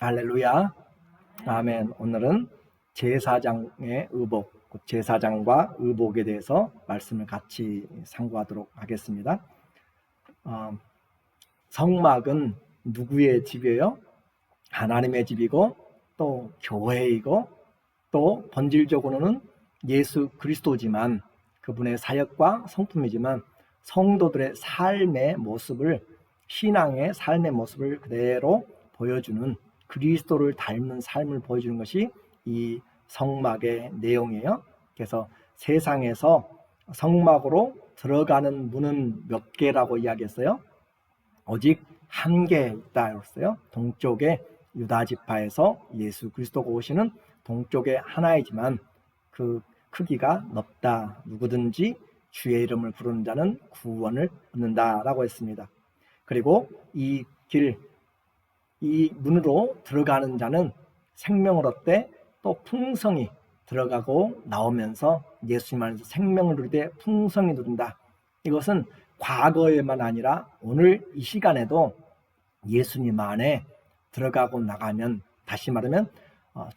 할렐루야. 아멘. 오늘은 제사장의 의복, 제사장과 의복에 대해서 말씀을 같이 상고하도록 하겠습니다. 성막은 누구의 집이에요? 하나님의 집이고 또 교회이고 또 본질적으로는 예수 그리스도지만 그분의 사역과 성품이지만 성도들의 삶의 모습을, 신앙의 삶의 모습을 그대로 보여주는, 그리스도를 닮은 삶을 보여주는 것이 이 성막의 내용이에요. 그래서 세상에서 성막으로 들어가는 문은 몇 개라고 이야기했어요? 오직 한 개 있다 그랬어요. 동쪽에 유다 지파에서 예수 그리스도가 오시는 동쪽에 하나이지만 그 크기가 넓다. 누구든지 주의 이름을 부르는 자는 구원을 얻는다라고 했습니다. 그리고 이 문으로 들어가는 자는 생명을 얻되 또 풍성히 들어가고 나오면서 예수님 안에서 생명을 누리되 풍성히 누린다. 이것은 과거에만 아니라 오늘 이 시간에도 예수님 안에 들어가고 나가면, 다시 말하면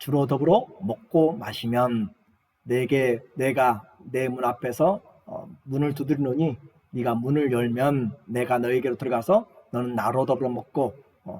주로 더불어 먹고 마시면 내가 내 문 앞에서 문을 두드리노니 네가 문을 열면 내가 너에게로 들어가서 너는 나로 더불어 먹고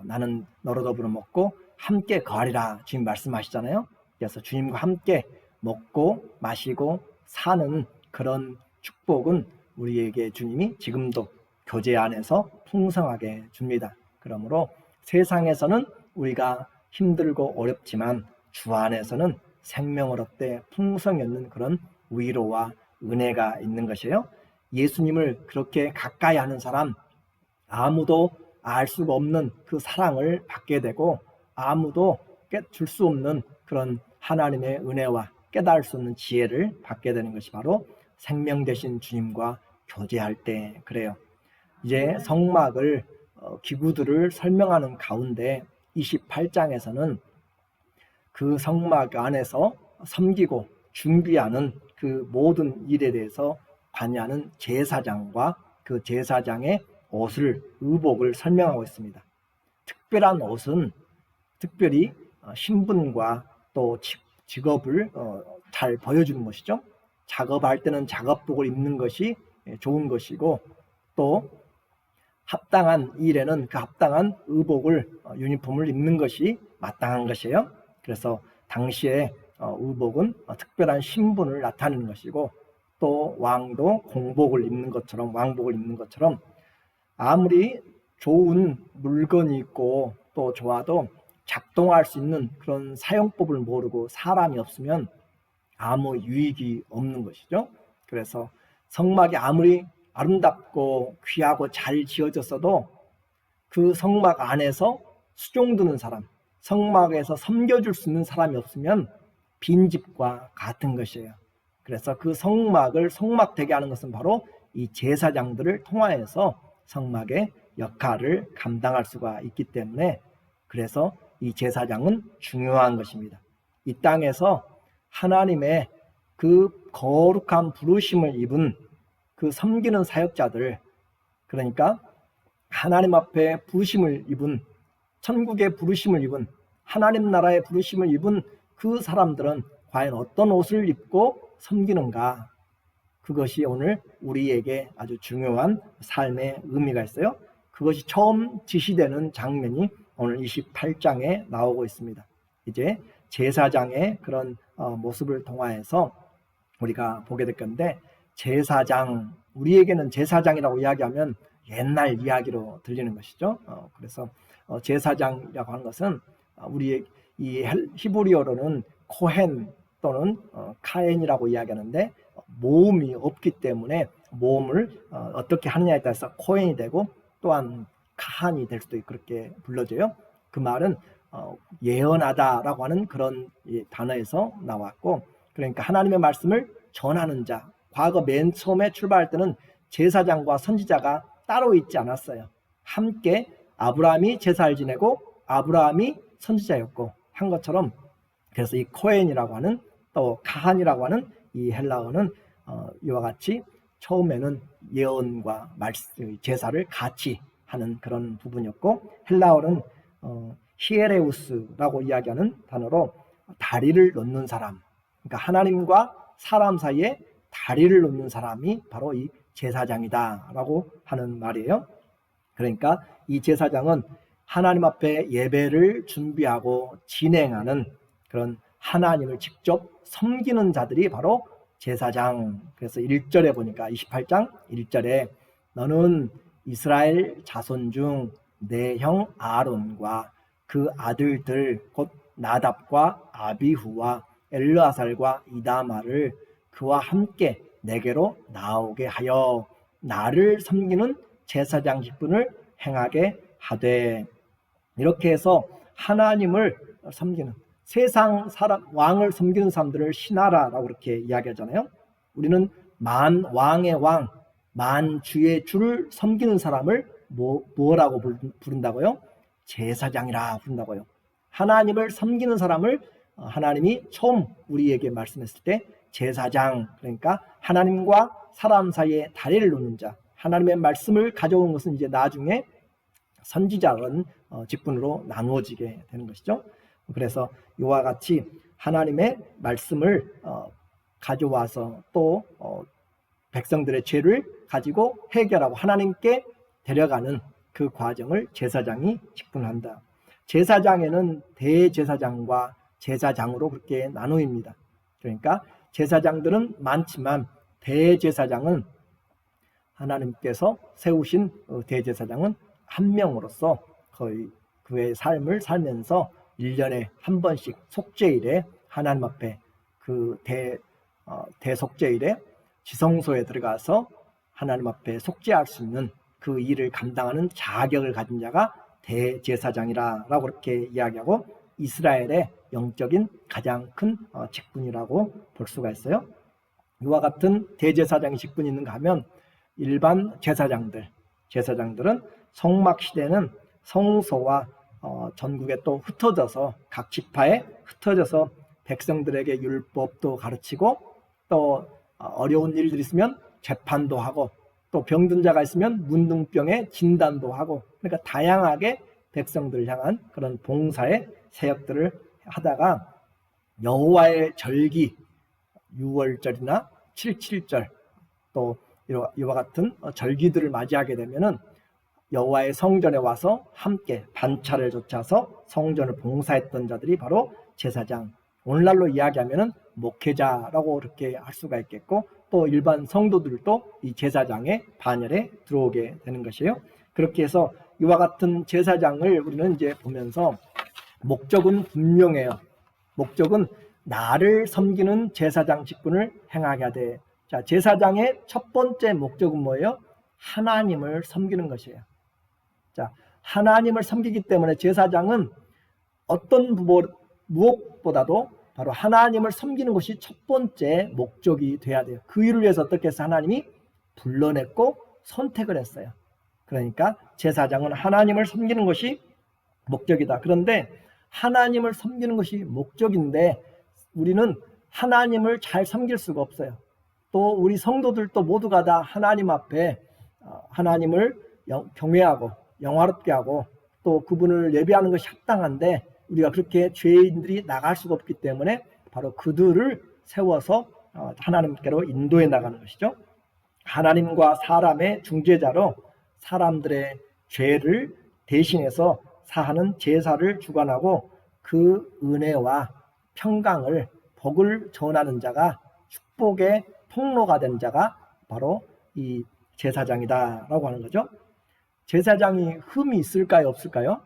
나는 너로 더불어 먹고 함께 거하리라 주님 말씀하시잖아요. 그래서 주님과 함께 먹고 마시고 사는 그런 축복은 우리에게 주님이 지금도 교제 안에서 풍성하게 줍니다. 그러므로 세상에서는 우리가 힘들고 어렵지만 주 안에서는 생명을 얻되 풍성히 얻는 그런 위로와 은혜가 있는 것이에요. 예수님을 그렇게 가까이 하는 사람, 아무도 알 수가 없는 그 사랑을 받게 되고 아무도 줄 수 없는 그런 하나님의 은혜와 깨달을 수 없는 지혜를 받게 되는 것이 바로 생명 되신 주님과 교제할 때 그래요. 이제 성막을 기구들을 설명하는 가운데 28장에서는 그 성막 안에서 섬기고 준비하는 그 모든 일에 대해서 관여하는 제사장과 그 제사장의 옷을, 의복을 설명하고 있습니다. 특별한 옷은 특별히 신분과 또 직업을 잘 보여주는 것이죠. 작업할 때는 작업복을 입는 것이 좋은 것이고 또 합당한 일에는 그 합당한 의복을, 유니폼을 입는 것이 마땅한 것이에요. 그래서 당시에 의복은 특별한 신분을 나타내는 것이고 또 왕도 공복을 입는 것처럼, 왕복을 입는 것처럼 아무리 좋은 물건이 있고 또 좋아도 작동할 수 있는 그런 사용법을 모르고 사람이 없으면 아무 유익이 없는 것이죠. 그래서 성막이 아무리 아름답고 귀하고 잘 지어졌어도 그 성막 안에서 수종드는 사람, 성막에서 섬겨줄 수 있는 사람이 없으면 빈집과 같은 것이에요. 그래서 그 성막을 성막되게 하는 것은 바로 이 제사장들을 통하여서 성막의 역할을 감당할 수가 있기 때문에 그래서 이 제사장은 중요한 것입니다. 이 땅에서 하나님의 그 거룩한 부르심을 입은 그 섬기는 사역자들, 그러니까 하나님 앞에 부르심을 입은, 천국의 부르심을 입은, 하나님 나라의 부르심을 입은 그 사람들은 과연 어떤 옷을 입고 섬기는가? 그것이 오늘 우리에게 아주 중요한 삶의 의미가 있어요. 그것이 처음 지시되는 장면이 오늘 28장에 나오고 있습니다. 이제 제사장의 그런 모습을 통하여서 우리가 보게 될 건데, 제사장, 우리에게는 제사장이라고 이야기하면 옛날 이야기로 들리는 것이죠. 그래서 제사장이라고 하는 것은 우리의 이 히브리어로는 코헨 또는 카엔이라고 이야기하는데 모음이 없기 때문에 모음을 어떻게 하느냐에 따라서 코헨이 되고 또한 카한이 될 수도 그렇게 불러져요. 그 말은 예언하다라고 하는 그런 단어에서 나왔고, 그러니까 하나님의 말씀을 전하는 자, 과거 맨 처음에 출발할 때는 제사장과 선지자가 따로 있지 않았어요. 함께 아브라함이 제사를 지내고 아브라함이 선지자였고 한 것처럼, 그래서 이 코헨이라고 하는 또 카한이라고 하는 이 헬라어는 이와 같이 처음에는 예언과 제사를 같이 하는 그런 부분이었고, 헬라어는 히에레우스라고 이야기하는 단어로 다리를 놓는 사람, 그러니까 하나님과 사람 사이에 다리를 놓는 사람이 바로 이 제사장이다라고 하는 말이에요. 그러니까 이 제사장은 하나님 앞에 예배를 준비하고 진행하는 그런 하나님을 직접 섬기는 자들이 바로 제사장. 그래서 1절에 보니까 28장 1절에 너는 이스라엘 자손 중 내 형 아론과 그 아들들 곧 나답과 아비후와 엘르아살과 이다마를 그와 함께 내게로 나오게 하여 나를 섬기는 제사장 직분을 행하게 하되. 이렇게 해서 하나님을 섬기는, 세상 사람 왕을 섬기는 사람들을 신하라라고 이렇게 이야기하잖아요. 우리는 만 왕의 왕, 만 주의 주를 섬기는 사람을 뭐라고 부른다고요? 제사장이라 부른다고요. 하나님을 섬기는 사람을 하나님이 처음 우리에게 말씀했을 때 제사장, 그러니까 하나님과 사람 사이에 다리를 놓는 자, 하나님의 말씀을 가져온 것은 이제 나중에 선지자라는 직분으로 나누어지게 되는 것이죠. 그래서 이와 같이 하나님의 말씀을 가져와서 또 백성들의 죄를 가지고 해결하고 하나님께 데려가는 그 과정을 제사장이 직분한다. 제사장에는 대제사장과 제사장으로 그렇게 나누입니다. 그러니까 제사장들은 많지만 대제사장은 하나님께서 세우신 대제사장은 한 명으로서 거의 그의 삶을 살면서 1년에 한 번씩 속죄일에 하나님 앞에 그 대속죄일에 지성소에 들어가서 하나님 앞에 속죄할 수 있는 그 일을 감당하는 자격을 가진 자가 대제사장이라고 그렇게 이야기하고 이스라엘의 영적인 가장 큰 직분이라고 볼 수가 있어요. 이와 같은 대제사장의 직분이 있는가 하면 일반 제사장들은 성막시대는 성소와 전국에 또 흩어져서 각 지파에 흩어져서 백성들에게 율법도 가르치고 또 어려운 일들이 있으면 재판도 하고 또 병든 자가 있으면 문둥병의 진단도 하고, 그러니까 다양하게 백성들을 향한 그런 봉사의 사역들을 하다가 여호와의 절기 6월절이나 7.7절 또 이와 같은 절기들을 맞이하게 되면은 여호와의 성전에 와서 함께 반차를 좇아서 성전을 봉사했던 자들이 바로 제사장, 오늘날로 이야기하면은 목회자라고 그렇게 할 수가 있겠고, 또 일반 성도들도 이 제사장의 반열에 들어오게 되는 것이에요. 그렇게 해서 이와 같은 제사장을 우리는 이제 보면서 목적은 분명해요. 목적은 나를 섬기는 제사장 직분을 행하게 하되. 자, 제사장의 첫 번째 목적은 뭐예요? 하나님을 섬기는 것이에요. 자, 하나님을 섬기기 때문에 제사장은 어떤 무엇보다도 바로 하나님을 섬기는 것이 첫 번째 목적이 돼야 돼요. 그 일을 위해서 어떻게 해서 하나님이 불러냈고 선택을 했어요. 그러니까 제사장은 하나님을 섬기는 것이 목적이다. 그런데 하나님을 섬기는 것이 목적인데 우리는 하나님을 잘 섬길 수가 없어요. 또 우리 성도들도 모두가 다 하나님 앞에 하나님을 경외하고 영화롭게 하고 또 그분을 예배하는 것이 합당한데 우리가 그렇게 죄인들이 나갈 수가 없기 때문에 바로 그들을 세워서 하나님께로 인도해 나가는 것이죠. 하나님과 사람의 중재자로 사람들의 죄를 대신해서 사하는 제사를 주관하고 그 은혜와 평강을 복을 전하는 자가 축복의 통로가 된 자가 바로 이 제사장이다라고 하는 거죠. 제사장이 흠이 있을까요? 없을까요?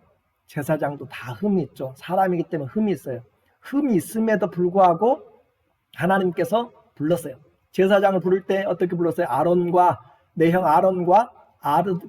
제사장도 다 흠이 있죠. 사람이기 때문에 흠이 있어요. 흠이 있음에도 불구하고 하나님께서 불렀어요. 제사장을 부를 때 어떻게 불렀어요? 아론과 내 형 아론과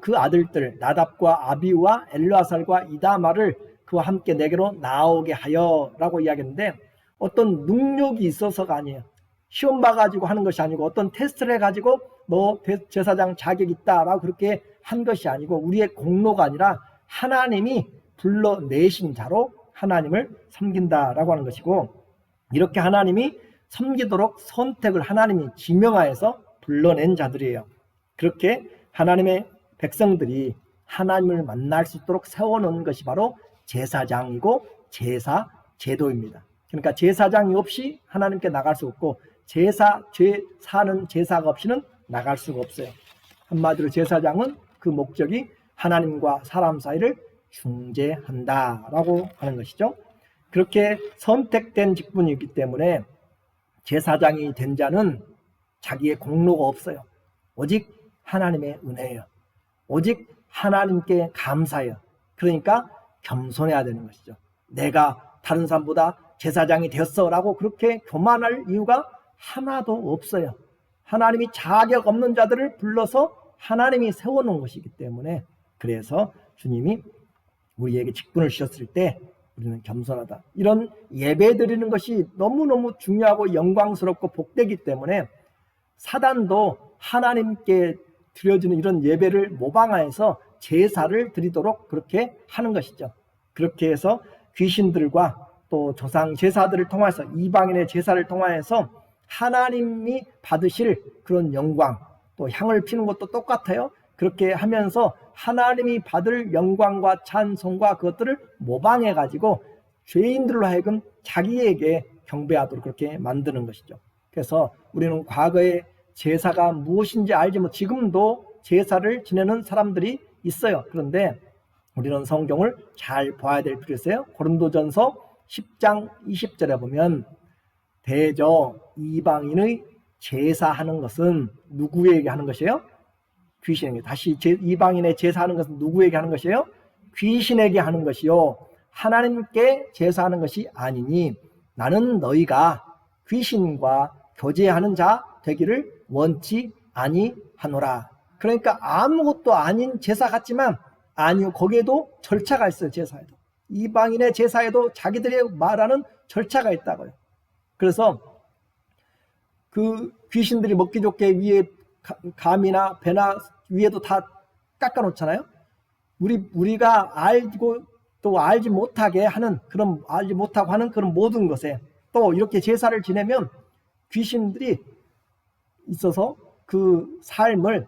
그 아들들 나답과 아비와 엘르아살과 이다마를 그와 함께 내게로 나오게 하여 라고 이야기했는데 어떤 능력이 있어서가 아니에요. 시험 봐가지고 하는 것이 아니고 어떤 테스트를 해가지고 너 제사장 자격 있다라고 그렇게 한 것이 아니고 우리의 공로가 아니라 하나님이 불러내신 자로 하나님을 섬긴다라고 하는 것이고, 이렇게 하나님이 섬기도록 선택을 하나님이 지명하여서 불러낸 자들이에요. 그렇게 하나님의 백성들이 하나님을 만날 수 있도록 세워놓은 것이 바로 제사장이고 제사 제도입니다. 그러니까 제사장이 없이 하나님께 나갈 수 없고 제사는 제사가 없이는 나갈 수가 없어요. 한마디로 제사장은 그 목적이 하나님과 사람 사이를 중재한다라고 하는 것이죠. 그렇게 선택된 직분이기 때문에 제사장이 된 자는 자기의 공로가 없어요. 오직 하나님의 은혜예요. 오직 하나님께 감사해요. 그러니까 겸손해야 되는 것이죠. 내가 다른 사람보다 제사장이 되었어 라고 그렇게 교만할 이유가 하나도 없어요. 하나님이 자격 없는 자들을 불러서 하나님이 세워놓은 것이기 때문에, 그래서 주님이 우리에게 직분을 주셨을 때 우리는 겸손하다. 이런 예배 드리는 것이 너무너무 중요하고 영광스럽고 복되기 때문에 사단도 하나님께 드려지는 이런 예배를 모방하여서 제사를 드리도록 그렇게 하는 것이죠. 그렇게 해서 귀신들과 또 조상 제사들을 통해서, 이방인의 제사를 통하여서 하나님이 받으실 그런 영광, 또 향을 피는 것도 똑같아요. 그렇게 하면서 하나님이 받을 영광과 찬송과 그것들을 모방해 가지고 죄인들로 하여금 자기에게 경배하도록 그렇게 만드는 것이죠. 그래서 우리는 과거에 제사가 무엇인지 알지 못, 지금도 제사를 지내는 사람들이 있어요. 그런데 우리는 성경을 잘 봐야 될 필요 있어요. 고린도전서 10장 20절에 보면 대저 이방인의 제사하는 것은 누구에게 하는 것이에요? 귀신에게. 다시 이방인의 제사하는 것은 누구에게 하는 것이에요? 귀신에게 하는 것이요 하나님께 제사하는 것이 아니니 나는 너희가 귀신과 교제하는 자 되기를 원치 아니하노라. 그러니까 아무것도 아닌 제사 같지만 아니요, 거기에도 절차가 있어요. 제사에도, 이방인의 제사에도 자기들이 말하는 절차가 있다고요. 그래서 그 귀신들이 먹기 좋게 위에 감이나 배나 위에도 다 깎아놓잖아요. 우리가 알고 또 알지 못하게 하는 그런, 알지 못하고 하는 그런 모든 것에 또 이렇게 제사를 지내면 귀신들이 있어서 그 삶을,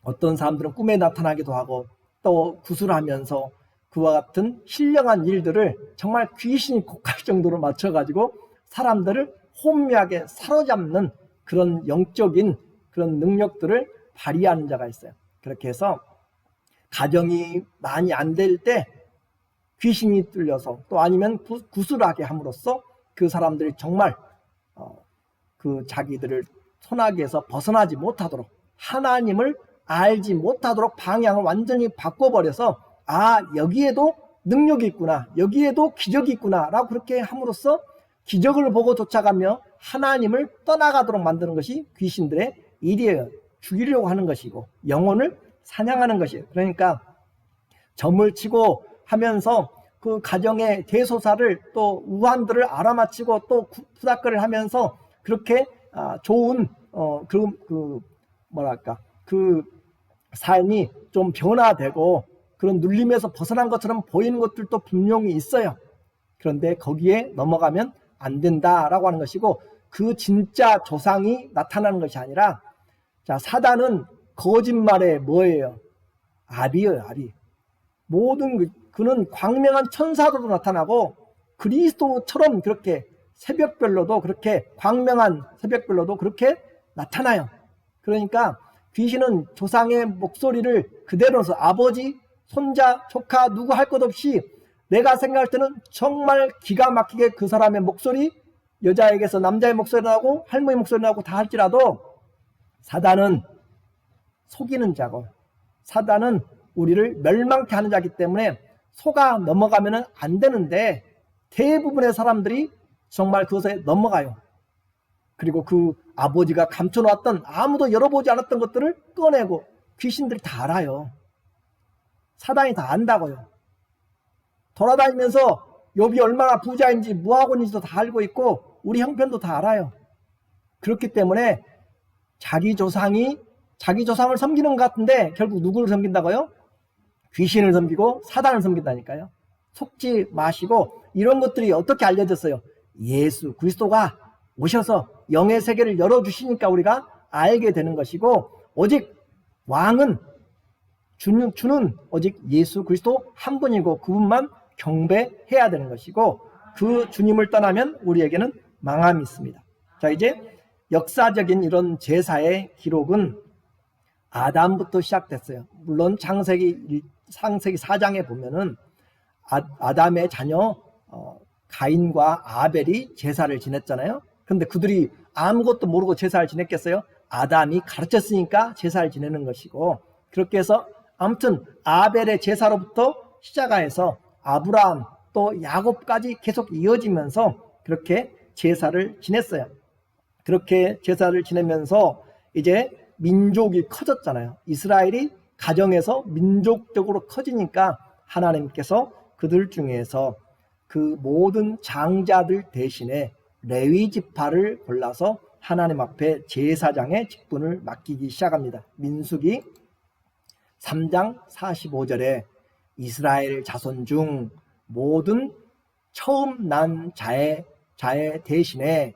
어떤 사람들은 꿈에 나타나기도 하고 또 구술하면서 그와 같은 신령한 일들을 정말 귀신이 곡할 정도로 맞춰가지고 사람들을 혼미하게 사로잡는 그런 영적인 그런 능력들을 발휘하는 자가 있어요. 그렇게 해서 가정이 많이 안 될 때 귀신이 뚫려서, 또 아니면 구술하게 함으로써 그 사람들이 정말 그 자기들을 소나기에서 벗어나지 못하도록, 하나님을 알지 못하도록 방향을 완전히 바꿔버려서 여기에도 능력이 있구나, 여기에도 기적이 있구나 라고 그렇게 함으로써 기적을 보고 쫓아가며 하나님을 떠나가도록 만드는 것이 귀신들의 일이에요. 죽이려고 하는 것이고 영혼을 사냥하는 것이에요. 그러니까 점을 치고 하면서 그 가정의 대소사를, 또 우환들을 알아맞히고 또 푸닥거리를 하면서 그렇게 좋은 그 삶이 좀 변화되고 그런 눌림에서 벗어난 것처럼 보이는 것들도 분명히 있어요. 그런데 거기에 넘어가면 안 된다라고 하는 것이고, 그 진짜 조상이 나타나는 것이 아니라, 자, 사단은 거짓말의 뭐예요? 아비예요, 아비. 모든 그는 광명한 천사로도 나타나고 그리스도처럼 그렇게 새벽별로도, 그렇게 광명한 새벽별로도 그렇게 나타나요. 그러니까 귀신은 조상의 목소리를 그대로서 아버지, 손자, 조카 누구 할 것 없이, 내가 생각할 때는 정말 기가 막히게 그 사람의 목소리, 여자에게서 남자의 목소리 나고 할머니 목소리 나고 다 할지라도 사단은 속이는 자고, 사단은 우리를 멸망케 하는 자이기 때문에 속아 넘어가면 안 되는데 대부분의 사람들이 정말 그것에 넘어가요. 그리고 그 아버지가 감춰놓았던, 아무도 열어보지 않았던 것들을 꺼내고, 귀신들이 다 알아요. 사단이 다 안다고요. 돌아다니면서 욥이 얼마나 부자인지 뭐하고 있는지도 다 알고 있고 우리 형편도 다 알아요. 그렇기 때문에 자기 조상을 섬기는 것 같은데 결국 누구를 섬긴다고요? 귀신을 섬기고 사단을 섬긴다니까요. 속지 마시고, 이런 것들이 어떻게 알려졌어요? 예수 그리스도가 오셔서 영의 세계를 열어주시니까 우리가 알게 되는 것이고, 오직 왕은 주는 오직 예수 그리스도 한 분이고 그분만 경배해야 되는 것이고, 그 주님을 떠나면 우리에게는 망함이 있습니다. 자, 이제 역사적인 이런 제사의 기록은 아담부터 시작됐어요. 물론 창세기 4장에 보면은 아담의 자녀 가인과 아벨이 제사를 지냈잖아요. 근데 그들이 아무것도 모르고 제사를 지냈겠어요? 아담이 가르쳤으니까 제사를 지내는 것이고, 그렇게 해서 아무튼 아벨의 제사로부터 시작해서 아브라함 또 야곱까지 계속 이어지면서 그렇게 제사를 지냈어요. 그렇게 제사를 지내면서 이제 민족이 커졌잖아요. 이스라엘이 가정에서 민족적으로 커지니까 하나님께서 그들 중에서 그 모든 장자들 대신에 레위 지파를 골라서 하나님 앞에 제사장의 직분을 맡기기 시작합니다. 민수기 3장 45절에 이스라엘 자손 중 모든 처음 난 자의 대신에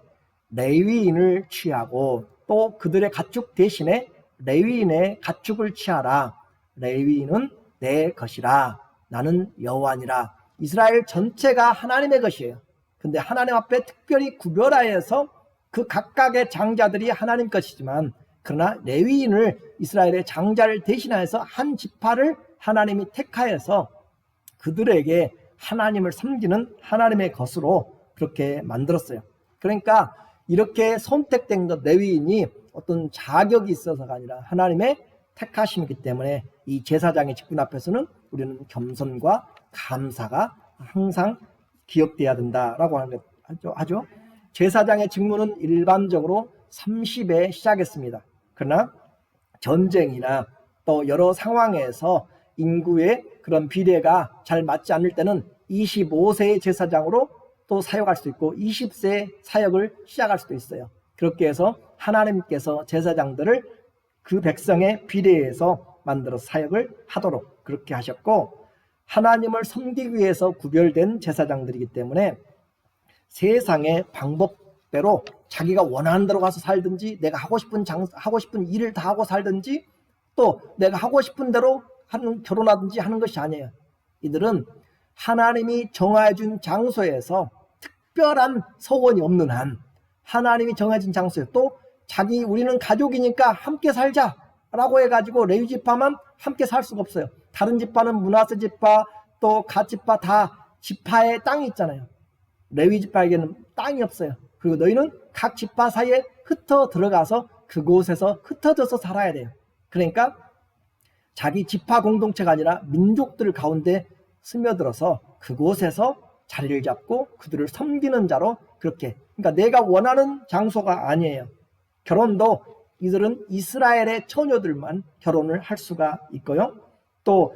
레위인을 취하고 또 그들의 가축 대신에 레위인의 가축을 취하라. 레위인은 내 것이라. 나는 여호와니라. 이스라엘 전체가 하나님의 것이에요. 근데 하나님 앞에 특별히 구별하여서 그 각각의 장자들이 하나님 것이지만, 그러나 레위인을 이스라엘의 장자를 대신하여서 한 지파를 하나님이 택하여서 그들에게 하나님을 섬기는 하나님의 것으로 그렇게 만들었어요. 그러니까 이렇게 선택된 것, 레위인이 어떤 자격이 있어서가 아니라 하나님의 택하심이기 때문에 이 제사장의 직분 앞에서는 우리는 겸손과 감사가 항상 기억돼야 된다라고 하죠. 제사장의 직무는 일반적으로 30에 시작했습니다. 그러나 전쟁이나 또 여러 상황에서 인구의 그런 비례가 잘 맞지 않을 때는 25세의 제사장으로 또 사역할 수 있고 20세 사역을 시작할 수도 있어요. 그렇게 해서 하나님께서 제사장들을 그 백성의 비례해서 만들어 사역을 하도록 그렇게 하셨고, 하나님을 섬기기 위해서 구별된 제사장들이기 때문에 세상의 방법대로 자기가 원하는 대로 가서 살든지, 내가 하고 싶은 일을 다 하고 살든지, 또 내가 하고 싶은 대로 결혼하든지 하는 것이 아니에요. 이들은 하나님이 정해준 장소에서 특별한 서원이 없는 한, 하나님이 정해진 장소에 또 우리는 가족이니까 함께 살자라고 해가지고 레위 지파만 함께 살 수가 없어요. 다른 지파는 므낫세 지파 또 갓 지파 다 지파의 땅이 있잖아요. 레위 지파에게는 땅이 없어요. 그리고 너희는 각 지파 사이에 흩어 들어가서 그곳에서 흩어져서 살아야 돼요. 그러니까 자기 지파 공동체가 아니라 민족들 가운데 스며들어서 그곳에서 자리를 잡고 그들을 섬기는 자로, 그렇게, 그러니까 내가 원하는 장소가 아니에요. 결혼도 이들은 이스라엘의 처녀들만 결혼을 할 수가 있고요. 또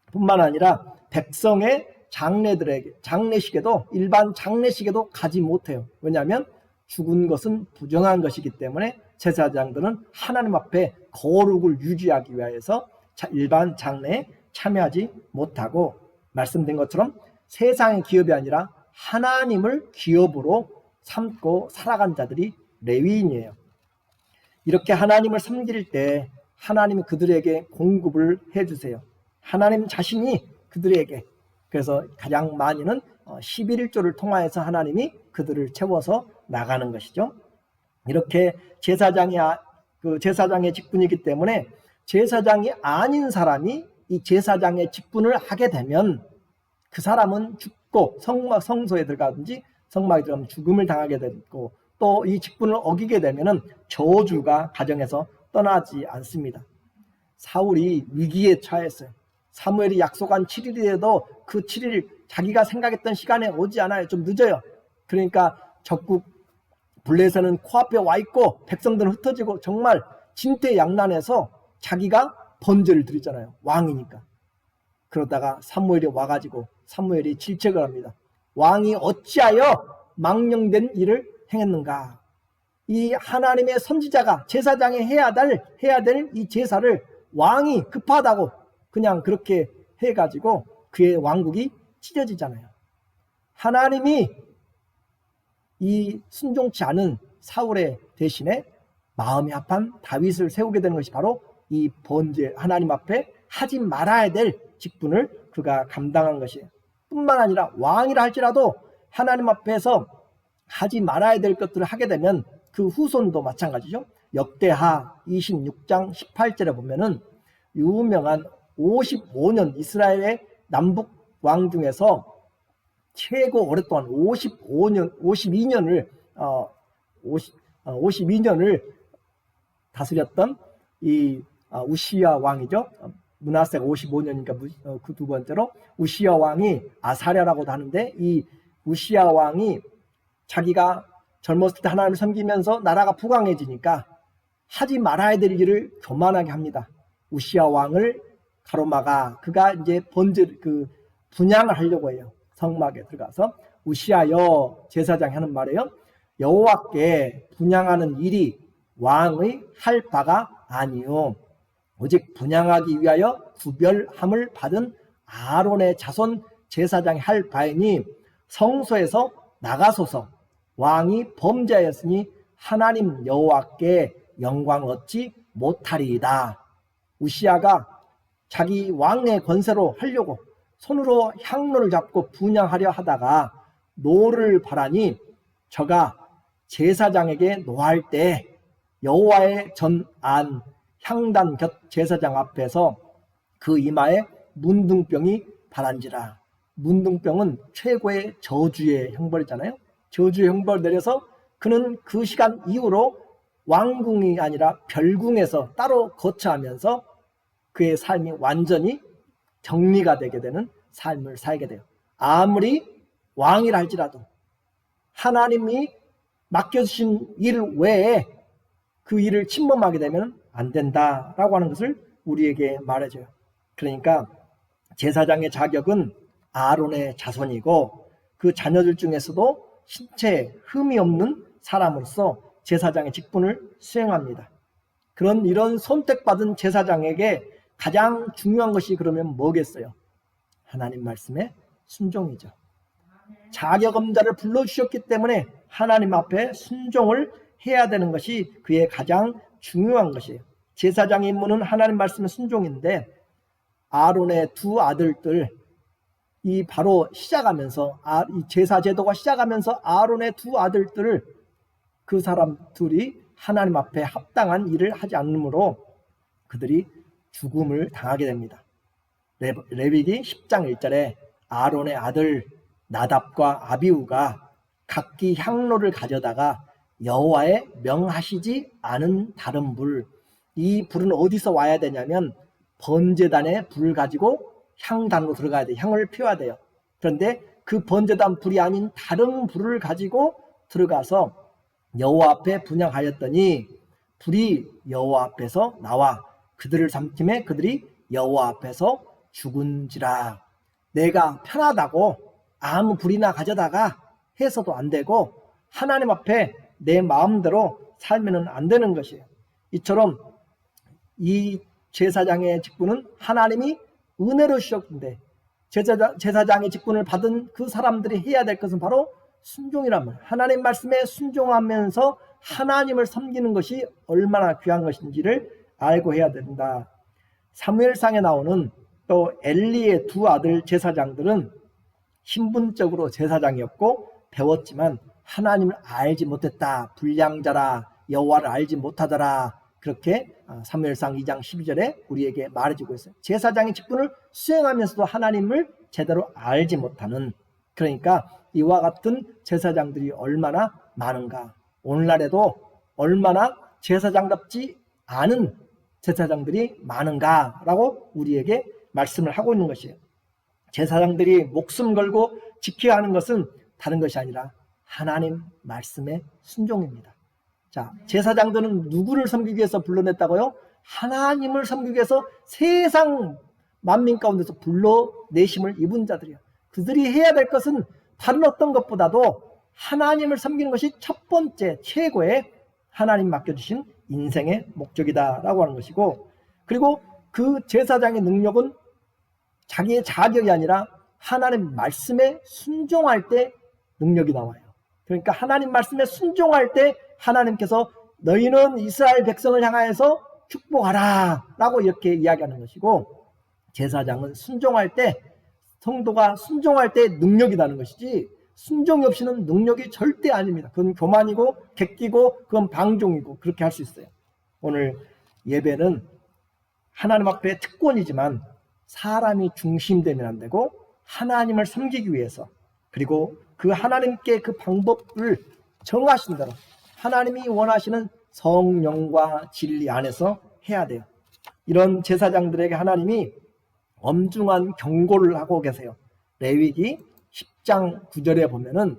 뿐만 아니라 백성의 장례식에도, 일반 장례식에도 가지 못해요. 왜냐하면 죽은 것은 부정한 것이기 때문에 제사장들은 하나님 앞에 거룩을 유지하기 위해서 일반 장례에 참여하지 못하고, 말씀드린 것처럼 세상의 기업이 아니라 하나님을 기업으로 삼고 살아간 자들이 레위인이에요. 이렇게 하나님을 섬길 때 하나님이 그들에게 공급을 해주세요. 하나님 자신이 그들에게, 그래서 가장 많이는 11조를 통하여서 하나님이 그들을 채워서 나가는 것이죠. 이렇게 제사장의 직분이기 때문에 제사장이 아닌 사람이 이 제사장의 직분을 하게 되면 그 사람은 죽고 성소에 들어가든지 성막에 들어가면 죽음을 당하게 되고, 또 이 직분을 어기게 되면은 저주가 가정에서 떠나지 않습니다. 사울이 위기에 처했어요. 사무엘이 약속한 7일에도 그 7일 자기가 생각했던 시간에 오지 않아요. 좀 늦어요. 그러니까 적국 블레셋은 코앞에 와 있고 백성들은 흩어지고 정말 진퇴양난해서 자기가 번제를 드리잖아요. 왕이니까. 그러다가 사무엘이 와가지고 사무엘이 질책을 합니다. 왕이 어찌하여 망령된 일을 행했는가. 이 하나님의 선지자가 제사장이 해야 될 이 제사를 왕이 급하다고 그냥 그렇게 해가지고 그의 왕국이 찢어지잖아요. 하나님이 이 순종치 않은 사울의 대신에 마음이 합한 다윗을 세우게 되는 것이 바로 이 번제, 하나님 앞에 하지 말아야 될 직분을 그가 감당한 것이에요. 뿐만 아니라 왕이라 할지라도 하나님 앞에서 하지 말아야 될 것들을 하게 되면 그 후손도 마찬가지죠. 역대하 26장 18절에 보면은 유명한 55년 이스라엘의 남북 왕 중에서 최고 오랫동안 52년을 다스렸던 이 우시야 왕이죠. 므낫세가 55년이니까 그 두 번째로 우시야 왕이 아사랴라고도 하는데, 이 우시야 왕이 자기가 젊었을 때 하나님을 섬기면서 나라가 부강해지니까 하지 말아야 될 일을 교만하게 합니다. 우시야 왕을 가로막아 그가 이제 분향을 하려고 해요. 성막에 들어가서 우시야여, 제사장이 하는 말이에요. 여호와께 분향하는 일이 왕의 할 바가 아니요 오직 분향하기 위하여 구별함을 받은 아론의 자손 제사장이 할 바이니 성소에서 나가소서. 왕이 범죄하였으니 하나님 여호와께 영광을 얻지 못하리이다. 우시야가 자기 왕의 권세로 하려고 손으로 향로를 잡고 분향하려 하다가 노를 바라니 저가 제사장에게 노할 때 여호와의 전안 향단 곁 제사장 앞에서 그 이마에 문둥병이 바란지라. 문둥병은 최고의 저주의 형벌이잖아요. 저주의 형벌을 내려서 그는 그 시간 이후로 왕궁이 아니라 별궁에서 따로 거처하면서 그의 삶이 완전히 정리가 되게 되는 삶을 살게 돼요. 아무리 왕이라 할지라도 하나님이 맡겨주신 일 외에 그 일을 침범하게 되면 안 된다라고 하는 것을 우리에게 말해줘요. 그러니까 제사장의 자격은 아론의 자손이고 그 자녀들 중에서도 신체에 흠이 없는 사람으로서 제사장의 직분을 수행합니다. 이런 선택받은 제사장에게 가장 중요한 것이 그러면 뭐겠어요? 하나님 말씀에 순종이죠. 자격검자를 불러주셨기 때문에 하나님 앞에 순종을 해야 되는 것이 그의 가장 중요한 것이에요. 제사장의 임무는 하나님 말씀의 순종인데, 아론의 두 아들들, 이 바로 시작하면서 이 제사 제도가 시작하면서 아론의 두 아들들을 그 사람 둘이 하나님 앞에 합당한 일을 하지 않으므로 그들이 죽음을 당하게 됩니다. 레위기 10장 1절에 아론의 아들 나답과 아비후가 각기 향로를 가져다가 여호와의 명하시지 않은 다른 불, 이 불은 어디서 와야 되냐면 번제단에 불을 가지고 향단으로 들어가야 돼요. 향을 피워야 돼요. 그런데 그 번제단 불이 아닌 다른 불을 가지고 들어가서 여호와 앞에 분향하였더니 불이 여호와 앞에서 나와 그들을 삼킴에 그들이 여호와 앞에서 죽은지라. 내가 편하다고 아무 불이나 가져다가 해서도 안 되고 하나님 앞에 내 마음대로 살면 안 되는 것이에요. 이처럼 이 제사장의 직분은 하나님이 은혜로 주셨는데 제사장의 직분을 받은 그 사람들이 해야 될 것은 바로 순종이란 말이에요. 하나님 말씀에 순종하면서 하나님을 섬기는 것이 얼마나 귀한 것인지를 알고 해야 된다. 사무엘상에 나오는 또 엘리의 두 아들 제사장들은 신분적으로 제사장이었고 배웠지만 하나님을 알지 못했다. 불량자라, 여호와를 알지 못하더라. 그렇게 사무엘상 2장 12절에 우리에게 말해주고 있어요. 제사장의 직분을 수행하면서도 하나님을 제대로 알지 못하는, 그러니까 이와 같은 제사장들이 얼마나 많은가. 오늘날에도 얼마나 제사장답지 않은 제사장들이 많은가라고 우리에게 말씀을 하고 있는 것이에요. 제사장들이 목숨 걸고 지켜야 하는 것은 다른 것이 아니라 하나님 말씀의 순종입니다. 자, 제사장들은 누구를 섬기기 위해서 불러냈다고요? 하나님을 섬기기 위해서 세상 만민 가운데서 불러내심을 입은 자들이요. 그들이 해야 될 것은 다른 어떤 것보다도 하나님을 섬기는 것이 첫 번째 최고의 하나님 맡겨주신 인생의 목적이다라고 하는 것이고, 그리고 그 제사장의 능력은 자기의 자격이 아니라 하나님 말씀에 순종할 때 능력이 나와요. 그러니까 하나님 말씀에 순종할 때 하나님께서 너희는 이스라엘 백성을 향하여서 축복하라 라고 이렇게 이야기하는 것이고, 제사장은 순종할 때 성도가 순종할 때 능력이라는 것이지, 순종이 없이는 능력이 절대 아닙니다. 그건 교만이고 객기고 그건 방종이고 그렇게 할 수 있어요. 오늘 예배는 하나님 앞에 특권이지만 사람이 중심되면 안 되고 하나님을 섬기기 위해서, 그리고 그 하나님께 그 방법을 정하신 대로 하나님이 원하시는 성령과 진리 안에서 해야 돼요. 이런 제사장들에게 하나님이 엄중한 경고를 하고 계세요. 레위기 10장 9절에 보면은,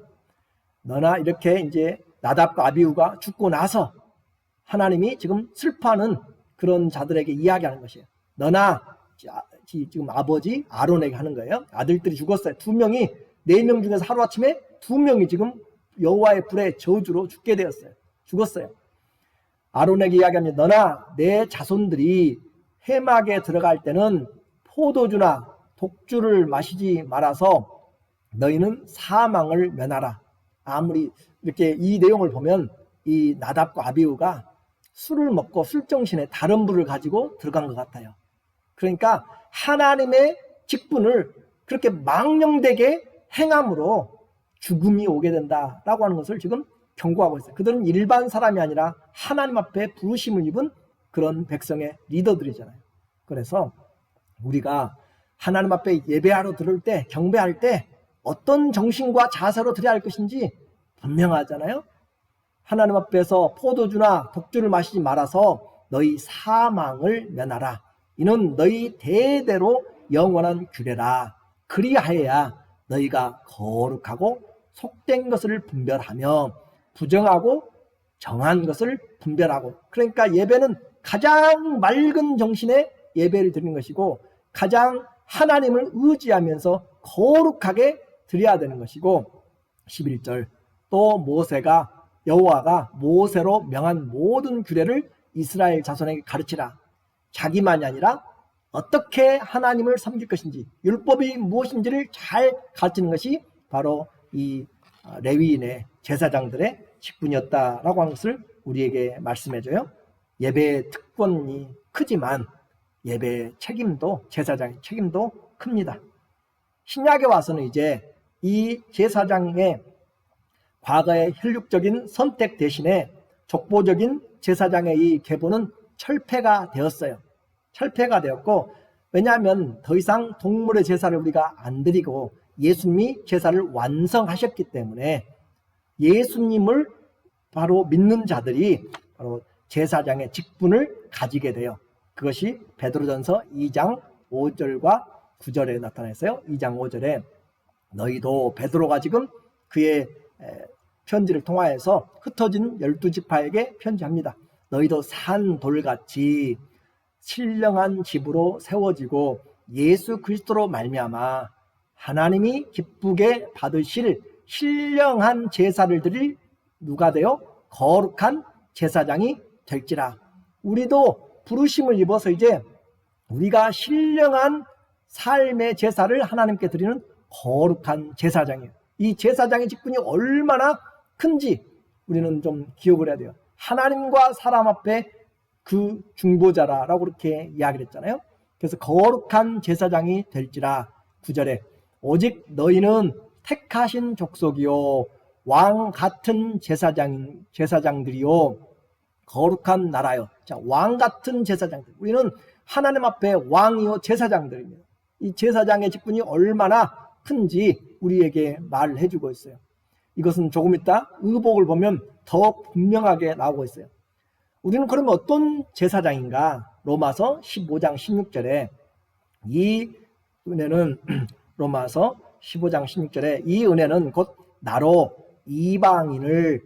너나 이렇게 이제 나답과 아비후가 죽고 나서 하나님이 지금 슬퍼하는 그런 자들에게 이야기하는 것이에요. 너나, 지금 아버지 아론에게 하는 거예요. 아들들이 죽었어요. 2명이, 4명 중에서 하루아침에 2명이 지금 여호와의 불의 저주로 죽게 되었어요. 죽었어요. 아론에게 이야기합니다. 너나 내 자손들이 회막에 들어갈 때는 포도주나 독주를 마시지 말아서 너희는 사망을 면하라. 아무리 이렇게 이 내용을 보면 이 나답과 아비후가 술을 먹고 술정신에 다른 불을 가지고 들어간 것 같아요. 그러니까 하나님의 직분을 그렇게 망령되게 행함으로 죽음이 오게 된다라고 하는 것을 지금 경고하고 있어요. 그들은 일반 사람이 아니라 하나님 앞에 부르심을 입은 그런 백성의 리더들이잖아요. 그래서 우리가 하나님 앞에 예배하러 들을 때, 경배할 때 어떤 정신과 자세로 드려야 할 것인지 분명하잖아요. 하나님 앞에서 포도주나 독주를 마시지 말아서 너희 사망을 면하라. 이는 너희 대대로 영원한 규례라. 그리하여야 너희가 거룩하고 속된 것을 분별하며 부정하고 정한 것을 분별하고. 그러니까 예배는 가장 맑은 정신의 예배를 드리는 것이고, 가장 하나님을 의지하면서 거룩하게 드려야 되는 것이고, 11절 또 여호와가 모세로 명한 모든 규례를 이스라엘 자손에게 가르치라. 자기만이 아니라 어떻게 하나님을 섬길 것인지, 율법이 무엇인지를 잘 가르치는 것이 바로 이 레위인의 제사장들의 직분이었다라고 하는 것을 우리에게 말씀해줘요. 예배의 특권이 크지만 예배의 책임도, 제사장의 책임도 큽니다. 신약에 와서는 이제 이 제사장의 과거의 혈육적인 선택 대신에 족보적인 제사장의 이 계보는 철폐가 되었어요. 철폐가 되었고, 왜냐하면 더 이상 동물의 제사를 우리가 안 드리고 예수님이 제사를 완성하셨기 때문에 예수님을 바로 믿는 자들이 바로 제사장의 직분을 가지게 돼요. 그것이 베드로전서 2장 5절과 9절에 나타나 있어요. 2장 5절에 너희도, 베드로가 지금 그의 편지를 통하여서 흩어진 12지파에게 편지합니다. 너희도 산 돌같이 신령한 집으로 세워지고 예수 그리스도로 말미암아 하나님이 기쁘게 받으실 신령한 제사를 드릴 누가 되어 거룩한 제사장이 될지라. 우리도 부르심을 입어서 이제 우리가 신령한 삶의 제사를 하나님께 드리는 거룩한 제사장이에요. 이 제사장의 직분이 얼마나 큰지 우리는 좀 기억을 해야 돼요. 하나님과 사람 앞에 그 중보자라고 그렇게 이야기를 했잖아요. 그래서 거룩한 제사장이 될지라. 9절에 오직 너희는 택하신 족속이요 왕 같은 제사장들이요 거룩한 나라요. 자, 왕 같은 제사장들. 우리는 하나님 앞에 왕이요 제사장들입니다. 이 제사장의 직분이 얼마나 큰지 우리에게 말을 해주고 있어요. 이것은 조금 이따 의복을 보면 더 분명하게 나오고 있어요. 우리는 그러면 어떤 제사장인가? 로마서 15장 16절에 이 은혜는 로마서 15장 16절에 이 은혜는 곧 나로 이방인을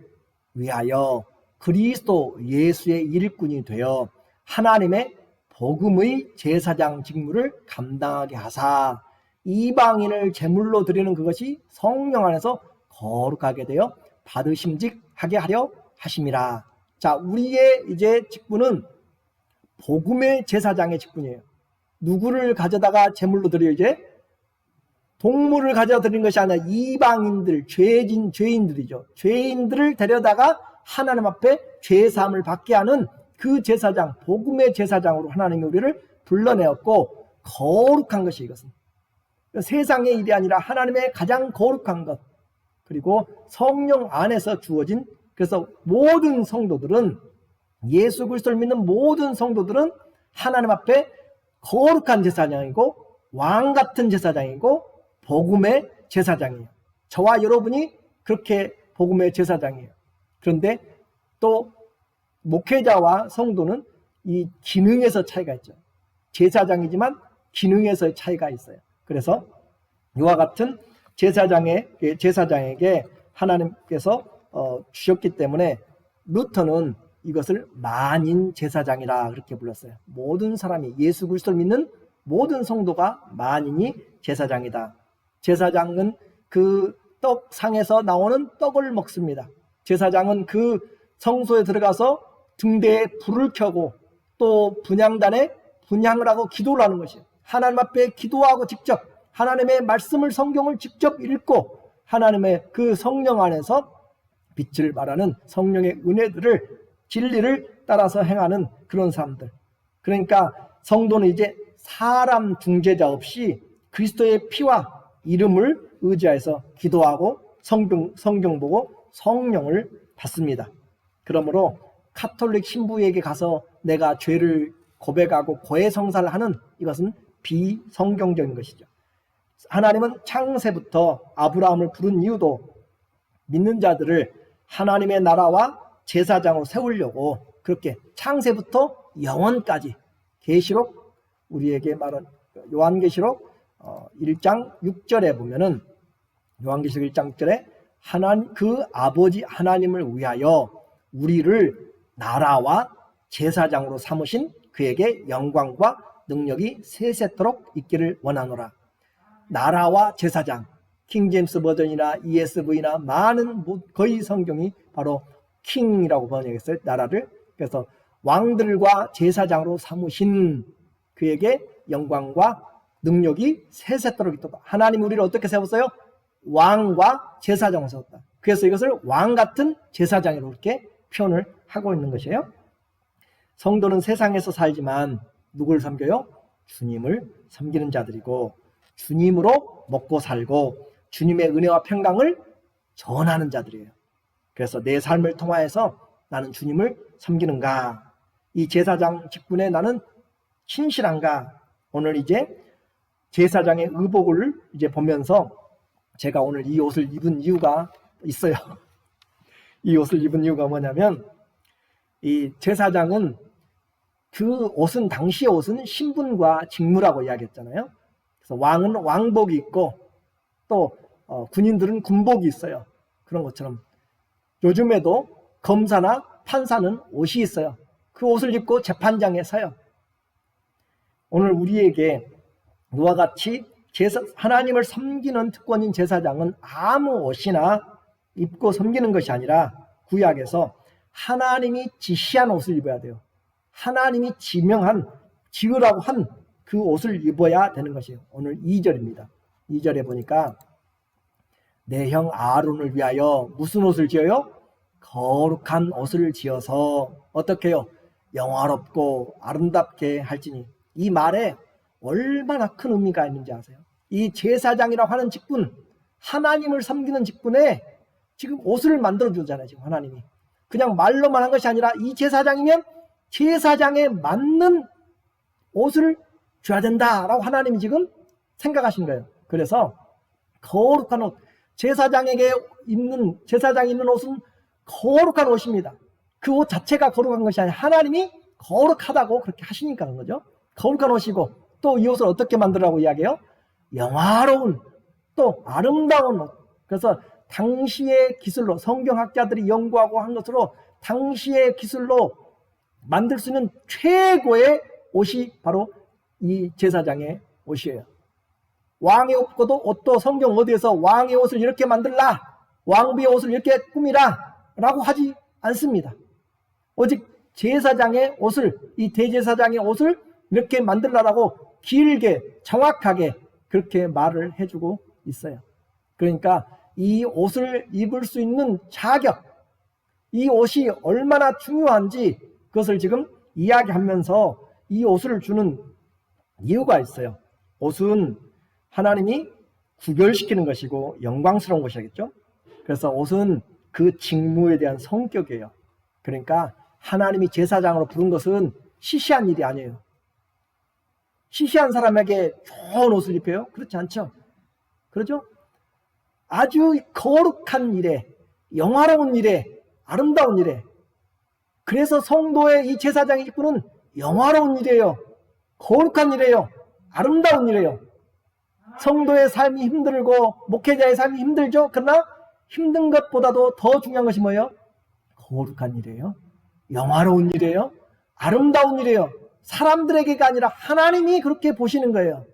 위하여 그리스도 예수의 일꾼이 되어 하나님의 복음의 제사장 직무를 감당하게 하사 이방인을 제물로 드리는 그것이 성령 안에서 거룩하게 되어 받으심직하게 하려 하심이라. 자, 우리의 이제 직분은 복음의 제사장의 직분이에요. 누구를 가져다가 제물로 드려요? 이제 동물을 가져다 드리는 것이 아니라 이방인들, 죄인들이죠. 죄인들을 데려다가 하나님 앞에 죄사함을 받게 하는 그 제사장, 복음의 제사장으로 하나님이 우리를 불러내었고 거룩한 것이 이것은. 세상의 일이 아니라 하나님의 가장 거룩한 것, 그리고 성령 안에서 주어진, 그래서 모든 성도들은, 예수 그리스도를 믿는 모든 성도들은 하나님 앞에 거룩한 제사장이고 왕 같은 제사장이고 복음의 제사장이에요. 저와 여러분이 그렇게 복음의 제사장이에요. 그런데 또 목회자와 성도는 이 기능에서 차이가 있죠. 제사장이지만 기능에서의 차이가 있어요. 그래서 이와 같은 제사장에게 하나님께서 주셨기 때문에 루터는 이것을 만인 제사장이라 그렇게 불렀어요. 모든 사람이, 예수 그리스도를 믿는 모든 성도가 만인이 제사장이다. 제사장은 그 떡상에서 나오는 떡을 먹습니다. 제사장은 그 성소에 들어가서 등대에 불을 켜고 또 분향단에 분향을 하고 기도를 하는 것이에요. 하나님 앞에 기도하고 직접 하나님의 말씀을, 성경을 직접 읽고 하나님의 그 성령 안에서 빛을 발하는 성령의 은혜들을, 진리를 따라서 행하는 그런 사람들. 그러니까 성도는 이제 사람 중재자 없이 그리스도의 피와 이름을 의지해서 기도하고 성경 보고 성령을 받습니다. 그러므로 카톨릭 신부에게 가서 내가 죄를 고백하고 고해성사를 하는, 이것은 비성경적인 것이죠. 하나님은 창세부터 아브라함을 부른 이유도 믿는 자들을 하나님의 나라와 제사장으로 세우려고 그렇게 창세부터 영원까지, 계시록, 우리에게 말한 요한계시록 1장 6절에 보면은, 요한계시록 1장 6절에 그 아버지 하나님을 위하여 우리를 나라와 제사장으로 삼으신 그에게 영광과 능력이 세세토록 있기를 원하노라. 나라와 제사장, 킹제임스 버전이나 ESV나 많은 거의 성경이 바로 킹이라고 번역했어요. 나라를. 그래서 왕들과 제사장으로 삼으신 그에게 영광과 능력이 세세토록 있도다. 하나님 우리를 어떻게 세웠어요? 왕과 제사장으로 세웠다. 그래서 이것을 왕 같은 제사장으로 이렇게 표현을 하고 있는 것이에요. 성도는 세상에서 살지만 누굴 섬겨요? 주님을 섬기는 자들이고, 주님으로 먹고 살고 주님의 은혜와 평강을 전하는 자들이에요. 그래서 내 삶을 통하여서 나는 주님을 섬기는가? 이 제사장 직분에 나는 신실한가? 오늘 이제 제사장의 의복을 이제 보면서 제가 오늘 이 옷을 입은 이유가 있어요. 이 옷을 입은 이유가 뭐냐면, 이 제사장은 그 옷은, 당시의 옷은 신분과 직무라고 이야기했잖아요. 그래서 왕은 왕복이 있고 또 군인들은 군복이 있어요. 그런 것처럼 요즘에도 검사나 판사는 옷이 있어요. 그 옷을 입고 재판장에 서요. 오늘 우리에게 이와 같이 하나님을 섬기는 특권인 제사장은 아무 옷이나 입고 섬기는 것이 아니라 구약에서 하나님이 지시한 옷을 입어야 돼요. 하나님이 지으라고 한 그 옷을 입어야 되는 것이에요. 오늘 2절입니다. 2절에 보니까 내 형 아론을 위하여 무슨 옷을 지어요? 거룩한 옷을 지어서 어떻게 해요? 영화롭고 아름답게 할지니. 이 말에 얼마나 큰 의미가 있는지 아세요? 이 제사장이라고 하는 직분, 하나님을 섬기는 직분에 지금 옷을 만들어 주잖아요. 지금 하나님이 그냥 말로만 한 것이 아니라 이 제사장이면 제사장에 맞는 옷을 줘야 된다라고 하나님이 지금 생각하신 거예요. 그래서 거룩한 옷, 제사장이 입는 옷은 거룩한 옷입니다. 그 옷 자체가 거룩한 것이 아니라 하나님이 거룩하다고 그렇게 하시니까 그런 거죠. 거룩한 옷이고, 또 이 옷을 어떻게 만들라고 이야기해요? 영화로운, 또 아름다운 옷. 그래서 당시의 기술로, 성경학자들이 연구하고 한 것으로 당시의 기술로 만들 수 있는 최고의 옷이 바로 이 제사장의 옷이에요. 왕의 옷도 성경 어디에서 왕의 옷을 이렇게 만들라, 왕비의 옷을 이렇게 꾸미라 라고 하지 않습니다. 오직 제사장의 옷을, 이 대제사장의 옷을 이렇게 만들라라고 길게 정확하게 그렇게 말을 해주고 있어요. 그러니까 이 옷을 입을 수 있는 자격, 이 옷이 얼마나 중요한지 그것을 지금 이야기하면서 이 옷을 주는 이유가 있어요. 옷은 하나님이 구별시키는 것이고 영광스러운 것이겠죠. 그래서 옷은 그 직무에 대한 성격이에요. 그러니까 하나님이 제사장으로 부른 것은 시시한 일이 아니에요. 시시한 사람에게 좋은 옷을 입혀요? 그렇지 않죠. 그렇죠? 아주 거룩한 일에, 영화로운 일에, 아름다운 일에. 그래서 성도의 이 제사장의 직분은 영화로운 일이에요. 거룩한 일이에요. 아름다운 일이에요. 성도의 삶이 힘들고 목회자의 삶이 힘들죠. 그러나 힘든 것보다도 더 중요한 것이 뭐예요? 거룩한 일이에요. 영화로운 일이에요. 아름다운 일이에요. 사람들에게가 아니라 하나님이 그렇게 보시는 거예요.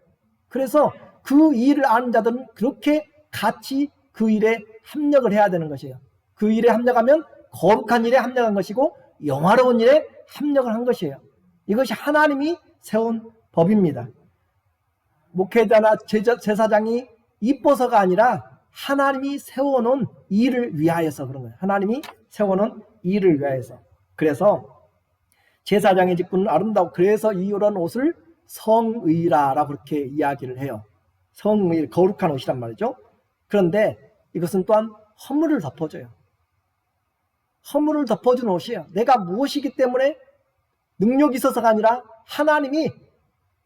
그래서 그 일을 아는 자들은 그렇게 같이 그 일에 합력을 해야 되는 것이에요. 그 일에 합력하면 거룩한 일에 합력한 것이고 영화로운 일에 합력을 한 것이에요. 이것이 하나님이 세운 법입니다. 목회자나 제사장이 이뻐서가 아니라 하나님이 세워놓은 일을 위하여서 그런 거예요. 하나님이 세워놓은 일을 위하여서. 그래서 제사장의 직분은 아름다고, 그래서 이런 옷을 성의라라고 그렇게 이야기를 해요. 성의, 거룩한 옷이란 말이죠. 그런데 이것은 또한 허물을 덮어줘요. 허물을 덮어주는 옷이에요. 내가 무엇이기 때문에 능력이 있어서가 아니라 하나님이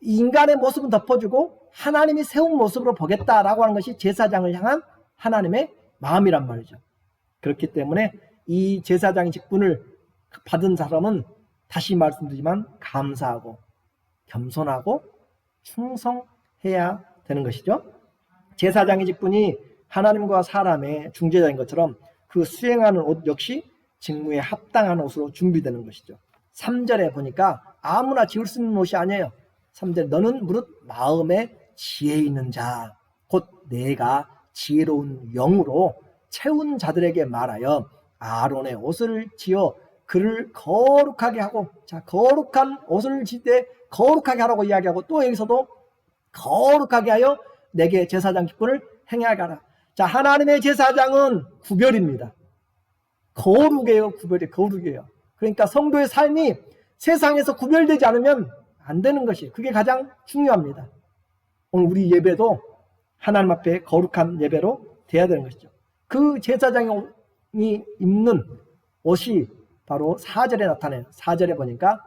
인간의 모습은 덮어주고 하나님이 세운 모습으로 보겠다라고 하는 것이 제사장을 향한 하나님의 마음이란 말이죠. 그렇기 때문에 이 제사장의 직분을 받은 사람은 다시 말씀드리지만 감사하고 겸손하고 충성해야 되는 것이죠. 제사장의 직분이 하나님과 사람의 중재자인 것처럼 그 수행하는 옷 역시 직무에 합당한 옷으로 준비되는 것이죠. 3절에 보니까 아무나 지을 수 있는 옷이 아니에요. 3절 너는 무릇 마음에 지혜 있는 자 곧 내가 지혜로운 영으로 채운 자들에게 말하여 아론의 옷을 지어 그를 거룩하게 하고, 자, 거룩한 옷을 질 때 거룩하게 하라고 이야기하고 또 여기서도 거룩하게 하여 내게 제사장 직분을 행하게 하라. 자, 하나님의 제사장은 구별입니다. 거룩이에요. 구별이 거룩이에요. 그러니까 성도의 삶이 세상에서 구별되지 않으면 안 되는 것이, 그게 가장 중요합니다. 오늘 우리 예배도 하나님 앞에 거룩한 예배로 돼야 되는 것이죠. 그 제사장이 입는 옷이 바로 4절에 나타나요. 4절에 보니까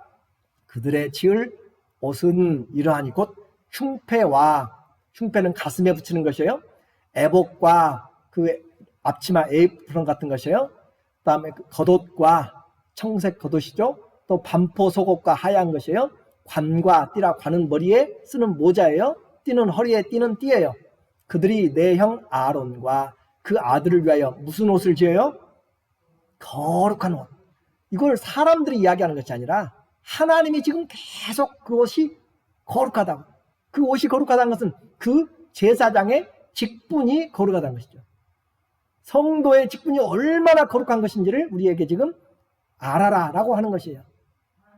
그들의 지을 옷은 이러하니 곧 흉패와, 흉패는 가슴에 붙이는 것이에요. 애복과 그 앞치마 에이프런 같은 것이에요. 그 다음에 겉옷과 청색 겉옷이죠. 또 반포 속옷과 하얀 것이에요. 관과 띠라, 관은 머리에 쓰는 모자예요. 띠는 허리에 띠는 띠예요. 그들이 내 형 아론과 그 아들을 위하여 무슨 옷을 지어요? 거룩한 옷. 이걸 사람들이 이야기하는 것이 아니라 하나님이 지금 계속 그 옷이 거룩하다고. 그 옷이 거룩하다는 것은 그 제사장의 직분이 거룩하다는 것이죠. 성도의 직분이 얼마나 거룩한 것인지를 우리에게 지금 알아라 라고 하는 것이에요.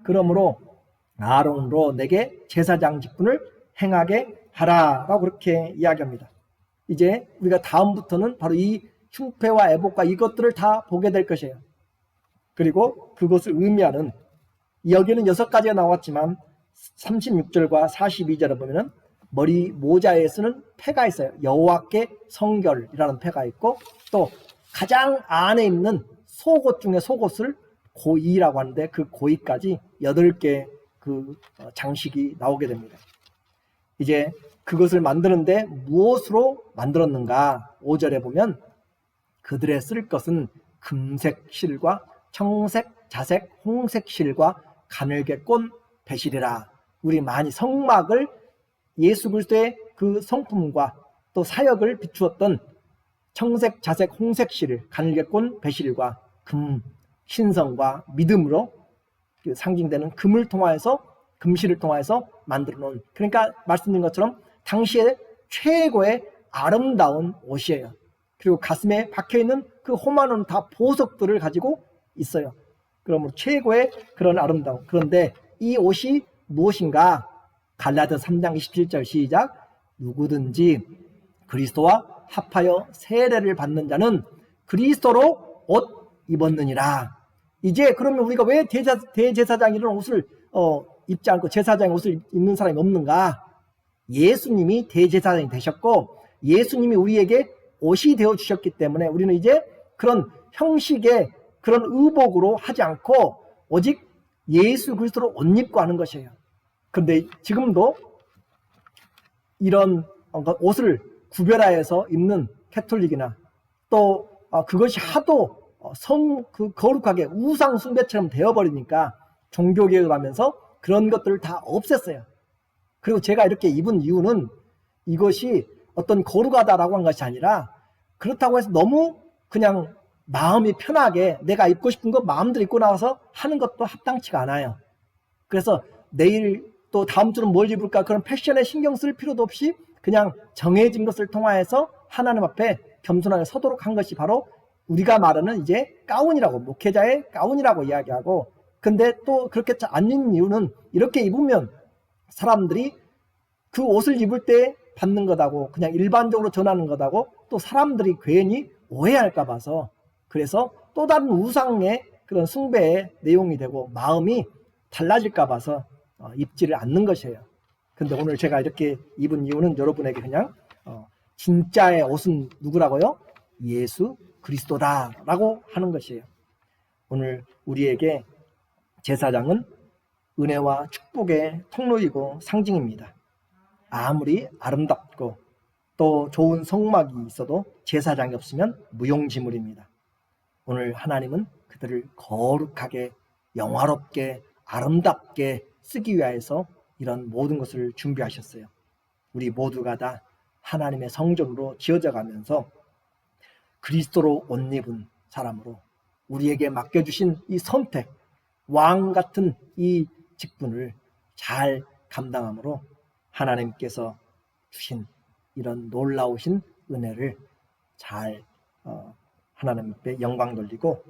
그러므로 아론으로 내게 제사장 직분을 행하게 하라 라고 그렇게 이야기합니다. 이제 우리가 다음부터는 바로 이 흉패와 애복과 이것들을 다 보게 될 것이에요. 그리고 그것을 의미하는, 여기는 6가지가 나왔지만 36절과 42절에 보면은 머리 모자에 쓰는 패가 있어요. 여호와께 성결이라는 패가 있고, 또 가장 안에 있는 속옷 중에 속옷을 고이라고 하는데 그 고이까지 8개 그 장식이 나오게 됩니다. 이제 그것을 만드는데 무엇으로 만들었는가? 5절에 보면 그들의 쓸 것은 금색 실과 청색, 자색, 홍색 실과 가늘게 꼰 배실이라. 우리 많이 성막을 예수 그리스도의 그 성품과 또 사역을 비추었던 청색, 자색, 홍색 실, 가늘게 꼰 배실과 금, 신성과 믿음으로 상징되는 금을 통하여서, 금실을 통하여서 만들어 놓은, 그러니까 말씀드린 것처럼 당시에 최고의 아름다운 옷이에요. 그리고 가슴에 박혀있는 그 호마는 다 보석들을 가지고 있어요. 그러므로 최고의 그런 아름다움. 그런데 이 옷이 무엇인가? 갈라디아 3장 27절 시작. 누구든지 그리스도와 합하여 세례를 받는 자는 그리스도로 옷 입었느니라. 이제 그러면 우리가 왜 대제사장 이런 옷을 입지 않고 제사장의 옷을 입는 사람이 없는가? 예수님이 대제사장이 되셨고 예수님이 우리에게 옷이 되어 주셨기 때문에 우리는 이제 그런 형식의 그런 의복으로 하지 않고 오직 예수 그리스도로 옷 입고 하는 것이에요. 그런데 지금도 이런 옷을 구별하여서 입는 캐톨릭이나 또 그것이 하도 거룩하게 우상 숭배처럼 되어버리니까 종교개혁을 하면서 그런 것들을 다 없앴어요. 그리고 제가 이렇게 입은 이유는 이것이 어떤 거룩하다라고 한 것이 아니라 그렇다고 해서 너무 그냥 마음이 편하게 내가 입고 싶은 거 마음대로 입고 나와서 하는 것도 합당치가 않아요. 그래서 내일 또 다음 주는 뭘 입을까 그런 패션에 신경 쓸 필요도 없이 그냥 정해진 것을 통하여서 하나님 앞에 겸손하게 서도록 한 것이 바로 우리가 말하는 이제 가운이라고, 목회자의 가운이라고 이야기하고, 근데 또 그렇게 안 입는 이유는 이렇게 입으면 사람들이 그 옷을 입을 때 받는 거다고 그냥 일반적으로 전하는 거다고 또 사람들이 괜히 오해할까 봐서, 그래서 또 다른 우상의 그런 숭배의 내용이 되고 마음이 달라질까 봐서 입지를 않는 것이에요. 근데 오늘 제가 이렇게 입은 이유는 여러분에게 그냥 진짜의 옷은 누구라고요? 예수 그리스도다라고 하는 것이에요. 오늘 우리에게 제사장은 은혜와 축복의 통로이고 상징입니다. 아무리 아름답고 또 좋은 성막이 있어도 제사장이 없으면 무용지물입니다. 오늘 하나님은 그들을 거룩하게 영화롭게 아름답게 쓰기 위하여서 이런 모든 것을 준비하셨어요. 우리 모두가 다 하나님의 성전으로 지어져 가면서 그리스도로 옷 입은 사람으로 우리에게 맡겨주신 이 선택, 왕 같은 이 직분을 잘 감당함으로 하나님께서 주신 이런 놀라우신 은혜를 잘 하나님 앞에 영광 돌리고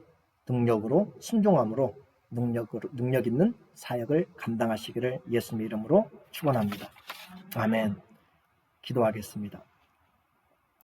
능력으로 순종함으로 능력 있는 사역을 감당하시기를 예수님의 이름으로 축원합니다. 아멘. 기도하겠습니다.